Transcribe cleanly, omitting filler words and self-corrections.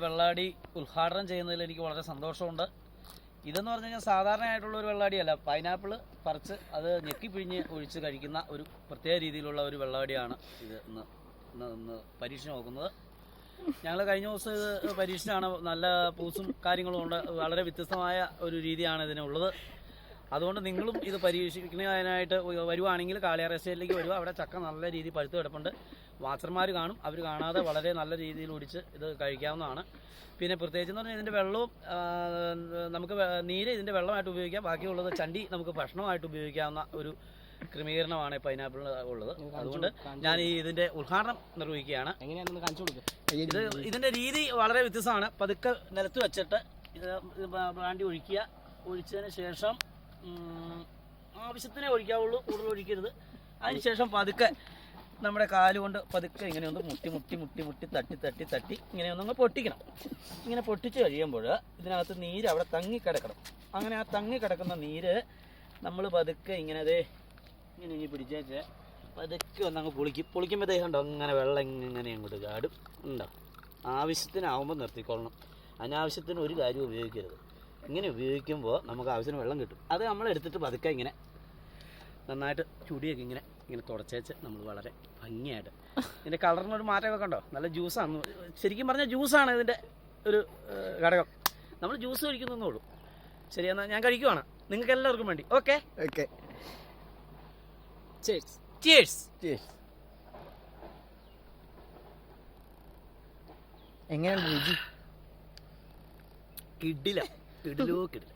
വെള്ളാടി ഉദ്ഘാടനം ചെയ്യുന്നതിൽ എനിക്ക് വളരെ സന്തോഷമുണ്ട്. ഇതെന്ന് പറഞ്ഞു കഴിഞ്ഞാൽ സാധാരണയായിട്ടുള്ള ഒരു വെള്ളാടിയല്ല. പൈനാപ്പിൾ പറിച്ച് അത് ഞെക്കിപ്പിഴിഞ്ഞ് ഒഴിച്ച് കഴിക്കുന്ന ഒരു പ്രത്യേക രീതിയിലുള്ള ഒരു വെള്ളാടിയാണ് ഇത് ഇന്ന് പരീക്ഷ നോക്കുന്നത്. ഞങ്ങൾ കഴിഞ്ഞ ദിവസം ഇത് പരീക്ഷയാണ്. നല്ല പൂസും കാര്യങ്ങളും ഉണ്ട്. വളരെ വ്യത്യസ്തമായ ഒരു രീതിയാണ് ഇതിനുള്ളത്. അതുകൊണ്ട് നിങ്ങളും ഇത് പരീക്ഷിക്കുന്നതിനായിട്ട് വരുവാണെങ്കിൽ കാളിയാർ എസ്റ്റേറ്റിലേക്ക് വരുക. അവിടെ ചക്ക നല്ല രീതിയിൽ പഴുത്ത് കിടപ്പുണ്ട്. വാച്ചർമാർ കാണും. അവർ കാണാതെ വളരെ നല്ല രീതിയിൽ ഒടിച്ച് ഇത് കഴിക്കാവുന്നതാണ്. പിന്നെ പ്രത്യേകിച്ച് എന്ന് പറഞ്ഞാൽ ഇതിൻ്റെ വെള്ളവും നമുക്ക് നീര് ഇതിൻ്റെ വെള്ളമായിട്ട് ഉപയോഗിക്കാം. ബാക്കിയുള്ളത് ചണ്ടി നമുക്ക് ഭക്ഷണമായിട്ട് ഉപയോഗിക്കാവുന്ന ഒരു ക്രമീകരണമാണ് പൈനാപ്പിളിന് ഉള്ളത്. അതുകൊണ്ട് ഞാൻ ഇതിൻ്റെ ഉദ്ഘാടനം നിർവഹിക്കുകയാണ്. ഇതിൻ്റെ രീതി വളരെ വ്യത്യസ്തമാണ്. പതുക്കെ നിലത്ത് വെച്ചിട്ട് ഇത് ബ്രാൻഡി ഒഴിക്കുക. ഒഴിച്ചതിന് ശേഷം ആവശ്യത്തിനേ ഒഴിക്കാവുള്ളൂ, കൂടുതൽ ഒഴിക്കരുത്. അതിനുശേഷം പതുക്കെ നമ്മുടെ കാലുകൊണ്ട് പതുക്കെ ഇങ്ങനെ ഒന്ന് മുട്ടി തട്ടി ഇങ്ങനെ ഒന്നങ്ങ് പൊട്ടിക്കണം. ഇങ്ങനെ പൊട്ടിച്ച് കഴിയുമ്പോൾ ഇതിനകത്ത് നീര് അവിടെ തങ്ങിക്കിടക്കണം. അങ്ങനെ ആ തങ്ങിക്കിടക്കുന്ന നീര് നമ്മൾ പതുക്കെ ഇങ്ങനെ ഇങ്ങനെ പിടിച്ചേച്ച് പതുക്കെ ഒന്നങ്ങ് പൊളിക്കുമ്പോൾ കണ്ടോ അങ്ങനെ വെള്ളം ഇങ്ങനെ അങ്ങോട്ട് ചാടും. ഉണ്ടോ? ആവശ്യത്തിനാവുമ്പോൾ നിർത്തിക്കൊള്ളണം. അനാവശ്യത്തിന് ഒരു കാര്യം ഉപയോഗിക്കരുത്. ഇങ്ങനെ ഉപയോഗിക്കുമ്പോൾ നമുക്ക് ആവശ്യത്തിന് വെള്ളം കിട്ടും. അത് നമ്മൾ എടുത്തിട്ട് പതുക്കെ ഇങ്ങനെ നന്നായിട്ട് ചുടിയൊക്കെ ഇങ്ങനെ തുടച്ചേച്ച് നമ്മൾ വളരെ ഭംഗിയായിട്ട് ഇതിൻ്റെ കളറിനൊരു മാറ്റമൊക്കെ കണ്ടോ? നല്ല ജ്യൂസാണ്. ശരിക്കും പറഞ്ഞാൽ ജ്യൂസാണ് ഇതിൻ്റെ ഒരു ഘടകം. നമ്മൾ ജ്യൂസ് കഴിക്കുന്നേ ഉള്ളൂ. ശരി, എന്നാൽ ഞാൻ കഴിക്കുവാണ് നിങ്ങൾക്ക് എല്ലാവർക്കും വേണ്ടി. Okay okay. എങ്ങനെയാണ് രുചി? കിടിലോ കിടില.